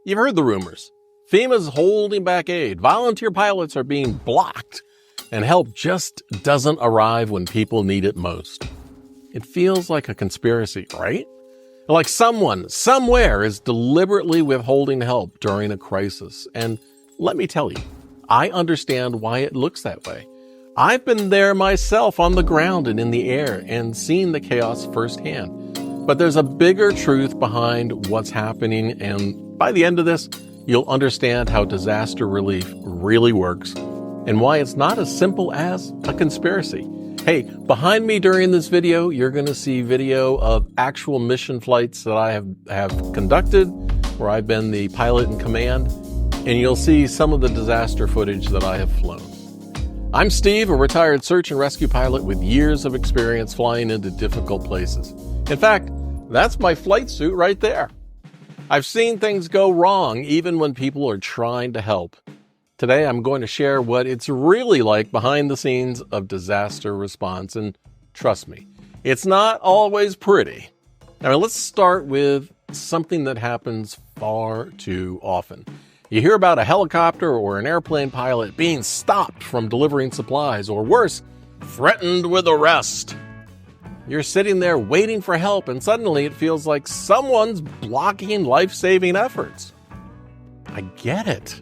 You've heard the rumors. FEMA's holding back aid, volunteer pilots are being blocked, and help just doesn't arrive when people need it most. It feels like a conspiracy, right? Like someone, somewhere is deliberately withholding help during a crisis. And let me tell you, I understand why it looks that way. I've been there myself on the ground and in the air and seen the chaos firsthand. But there's a bigger truth behind what's happening, and by the end of this, you'll understand how disaster relief really works and why it's not as simple as a conspiracy. Hey, behind me during this video, you're going to see video of actual mission flights that I have conducted, where I've been the pilot in command, and you'll see some of the disaster footage that I have flown. I'm Steve, a retired search and rescue pilot with years of experience flying into difficult places. In fact, that's my flight suit right there. I've seen things go wrong even when people are trying to help. Today, I'm going to share what it's really like behind the scenes of disaster response, and trust me, it's not always pretty. Now, let's start with something that happens far too often. You hear about a helicopter or an airplane pilot being stopped from delivering supplies, or worse, threatened with arrest. You're sitting there waiting for help, and suddenly it feels like someone's blocking life-saving efforts. I get it.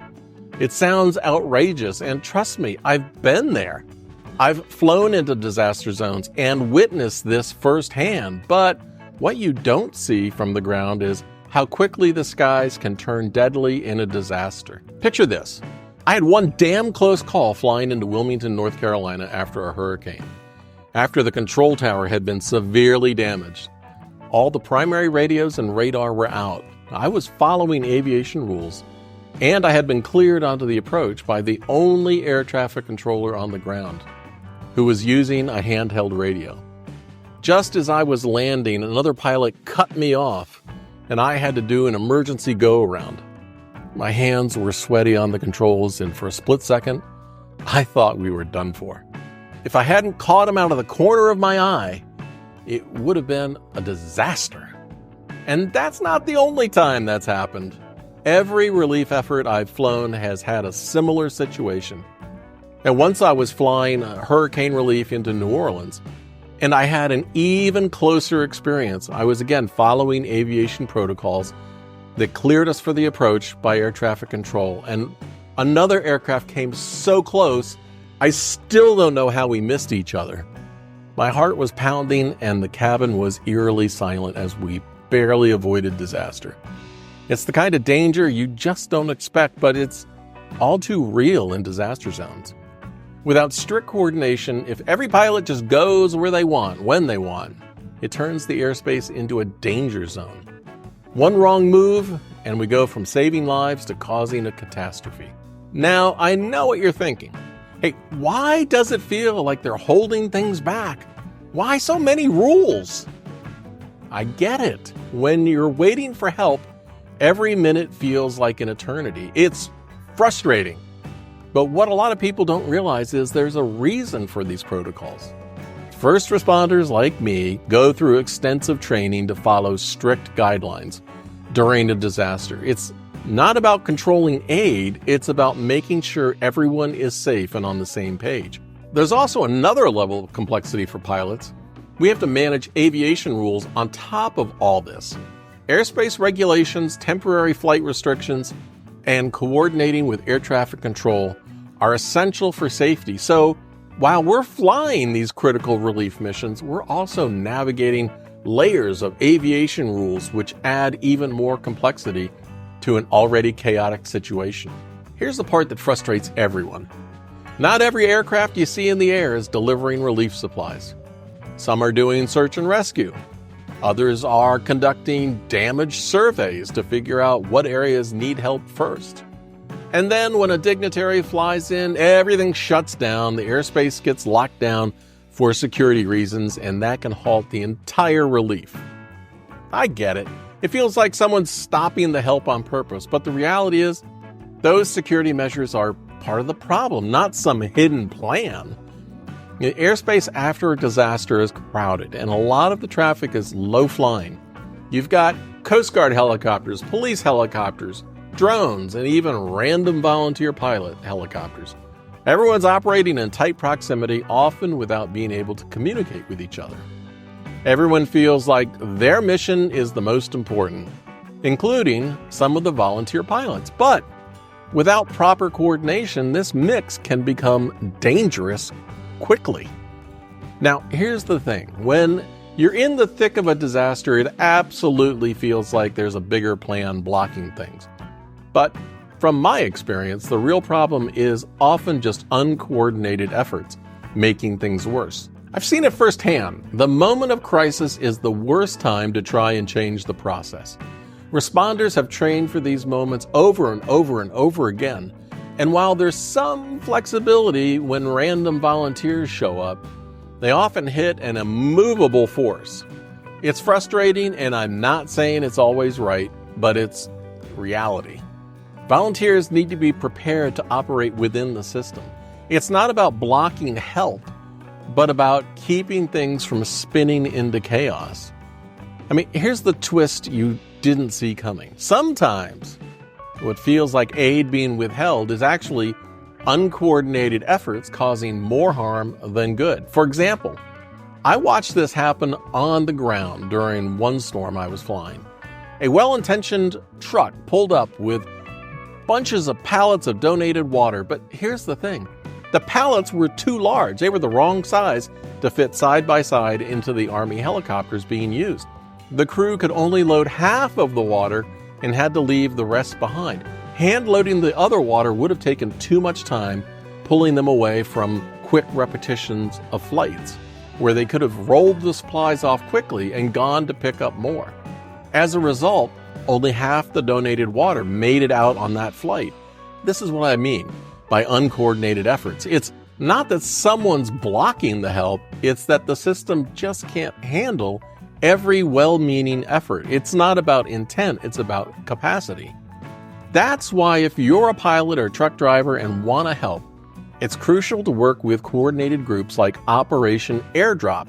It sounds outrageous, and trust me, I've been there. I've flown into disaster zones and witnessed this firsthand, but what you don't see from the ground is how quickly the skies can turn deadly in a disaster. Picture this. I had one damn close call flying into Wilmington, North Carolina after a hurricane. After the control tower had been severely damaged, all the primary radios and radar were out. I was following aviation rules, and I had been cleared onto the approach by the only air traffic controller on the ground, who was using a handheld radio. Just as I was landing, another pilot cut me off, and I had to do an emergency go-around. My hands were sweaty on the controls, and for a split second, I thought we were done for. If I hadn't caught him out of the corner of my eye, it would have been a disaster. And that's not the only time that's happened. Every relief effort I've flown has had a similar situation. And once I was flying hurricane relief into New Orleans, and I had an even closer experience. I was again following aviation protocols that cleared us for the approach by air traffic control. And another aircraft came so close, I still don't know how we missed each other. My heart was pounding and the cabin was eerily silent as we barely avoided disaster. It's the kind of danger you just don't expect, but it's all too real in disaster zones. Without strict coordination, if every pilot just goes where they want, when they want, it turns the airspace into a danger zone. One wrong move, and we go from saving lives to causing a catastrophe. Now, I know what you're thinking. Hey, why does it feel like they're holding things back? Why so many rules? I get it. When you're waiting for help, every minute feels like an eternity. It's frustrating. But what a lot of people don't realize is there's a reason for these protocols. First responders like me go through extensive training to follow strict guidelines during a disaster. It's not about controlling aid, it's about making sure everyone is safe and on the same page. There's also another level of complexity for pilots. We have to manage aviation rules on top of all this. Airspace regulations, temporary flight restrictions, and coordinating with air traffic control are essential for safety. So while we're flying these critical relief missions, we're also navigating layers of aviation rules which add even more complexity to an already chaotic situation. Here's the part that frustrates everyone. Not every aircraft you see in the air is delivering relief supplies. Some are doing search and rescue. Others are conducting damage surveys to figure out what areas need help first. And then when a dignitary flies in, everything shuts down, the airspace gets locked down for security reasons, and that can halt the entire relief. I get it. It feels like someone's stopping the help on purpose, but the reality is, those security measures are part of the problem, not some hidden plan. The airspace after a disaster is crowded, and a lot of the traffic is low-flying. You've got Coast Guard helicopters, police helicopters, drones, and even random volunteer pilot helicopters. Everyone's operating in tight proximity, often without being able to communicate with each other. Everyone feels like their mission is the most important, including some of the volunteer pilots. But without proper coordination, this mix can become dangerous quickly. Now, here's the thing. When you're in the thick of a disaster, it absolutely feels like there's a bigger plan blocking things. But from my experience, the real problem is often just uncoordinated efforts, making things worse. I've seen it firsthand. The moment of crisis is the worst time to try and change the process. Responders have trained for these moments over and over and over again. And while there's some flexibility when random volunteers show up, they often hit an immovable force. It's frustrating, and I'm not saying it's always right, but it's reality. Volunteers need to be prepared to operate within the system. It's not about blocking help, but about keeping things from spinning into chaos. I mean, here's the twist you didn't see coming. Sometimes what feels like aid being withheld is actually uncoordinated efforts causing more harm than good. For example, I watched this happen on the ground during one storm I was flying. A well-intentioned truck pulled up with bunches of pallets of donated water, but here's the thing. The pallets were too large. They were the wrong size to fit side by side into the Army helicopters being used. The crew could only load half of the water and had to leave the rest behind. Hand loading the other water would have taken too much time, pulling them away from quick repetitions of flights, where they could have rolled the supplies off quickly and gone to pick up more. As a result, only half the donated water made it out on that flight. This is what I mean by uncoordinated efforts. It's not that someone's blocking the help, it's that the system just can't handle every well-meaning effort. It's not about intent, it's about capacity. That's why if you're a pilot or truck driver and want to help, it's crucial to work with coordinated groups like Operation Airdrop.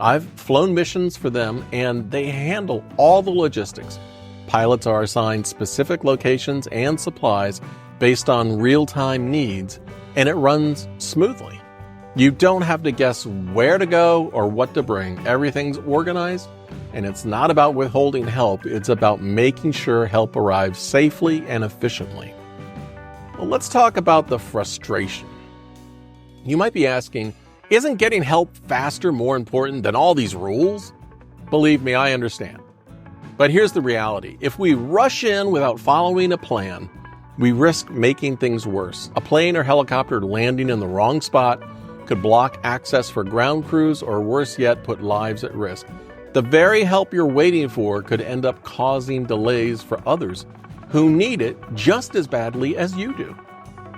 I've flown missions for them, and they handle all the logistics. Pilots are assigned specific locations and supplies based on real-time needs, and it runs smoothly. You don't have to guess where to go or what to bring. Everything's organized, and it's not about withholding help. It's about making sure help arrives safely and efficiently. Well, let's talk about the frustration. You might be asking, isn't getting help faster more important than all these rules? Believe me, I understand. But here's the reality. If we rush in without following a plan, we risk making things worse. A plane or helicopter landing in the wrong spot could block access for ground crews, or worse yet, put lives at risk. The very help you're waiting for could end up causing delays for others who need it just as badly as you do.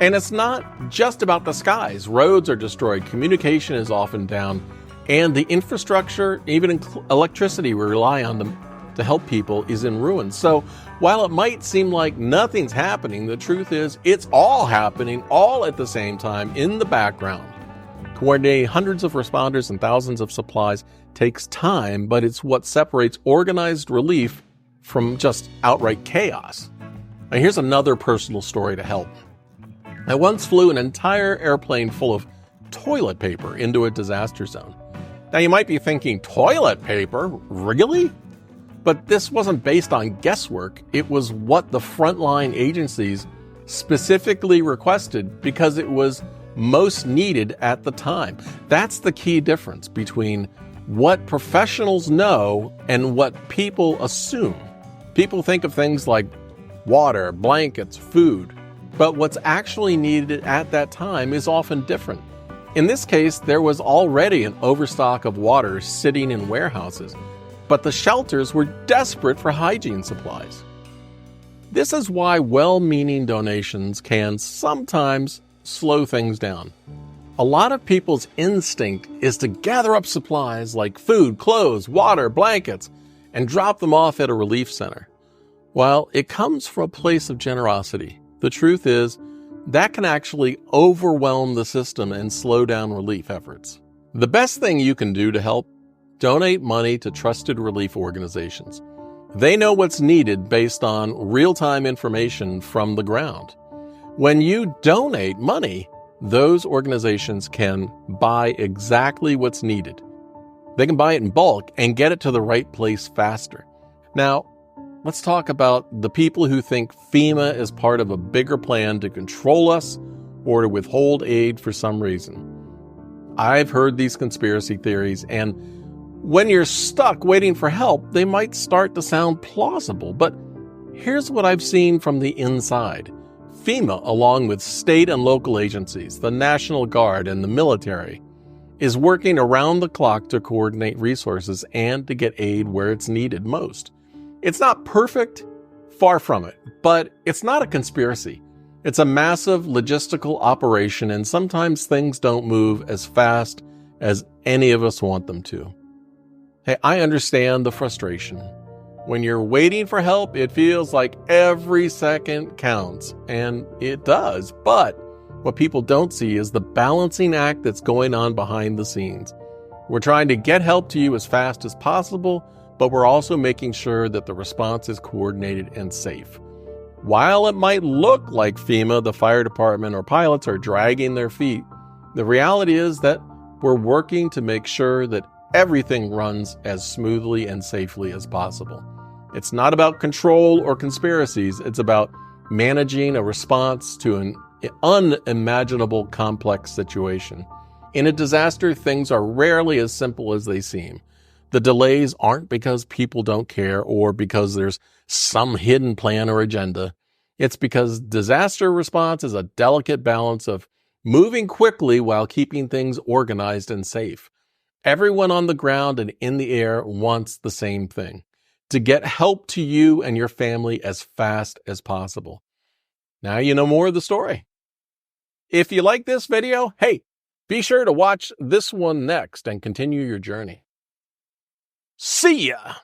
And it's not just about the skies. Roads are destroyed, communication is often down, and the infrastructure, even electricity we rely on them to help people, is in ruins. So while it might seem like nothing's happening, the truth is it's all happening all at the same time in the background. Coordinating hundreds of responders and thousands of supplies takes time, but it's what separates organized relief from just outright chaos. Now, here's another personal story to help. I once flew an entire airplane full of toilet paper into a disaster zone. Now, you might be thinking, toilet paper? Really? But this wasn't based on guesswork. It was what the frontline agencies specifically requested because it was most needed at the time. That's the key difference between what professionals know and what people assume. People think of things like water, blankets, food, but what's actually needed at that time is often different. In this case, there was already an overstock of water sitting in warehouses, but the shelters were desperate for hygiene supplies. This is why well-meaning donations can sometimes slow things down. A lot of people's instinct is to gather up supplies like food, clothes, water, blankets, and drop them off at a relief center. While it comes from a place of generosity, the truth is that can actually overwhelm the system and slow down relief efforts. The best thing you can do to help: donate money to trusted relief organizations. They know what's needed based on real-time information from the ground. When you donate money, those organizations can buy exactly what's needed. They can buy it in bulk and get it to the right place faster. Now, let's talk about the people who think FEMA is part of a bigger plan to control us or to withhold aid for some reason. I've heard these conspiracy theories, and when you're stuck waiting for help, they might start to sound plausible. But here's what I've seen from the inside. FEMA, along with state and local agencies, the National Guard, and the military, is working around the clock to coordinate resources and to get aid where it's needed most. It's not perfect, far from it, but it's not a conspiracy. It's a massive logistical operation, and sometimes things don't move as fast as any of us want them to. Hey, I understand the frustration. When you're waiting for help, it feels like every second counts, and it does. But what people don't see is the balancing act that's going on behind the scenes. We're trying to get help to you as fast as possible, but we're also making sure that the response is coordinated and safe. While it might look like FEMA, the fire department, or pilots are dragging their feet, the reality is that we're working to make sure that everything runs as smoothly and safely as possible. It's not about control or conspiracies. It's about managing a response to an unimaginable complex situation. In a disaster, things are rarely as simple as they seem. The delays aren't because people don't care or because there's some hidden plan or agenda. It's because disaster response is a delicate balance of moving quickly while keeping things organized and safe. Everyone on the ground and in the air wants the same thing: to get help to you and your family as fast as possible. Now you know more of the story. If you like this video, hey, be sure to watch this one next and continue your journey. See ya!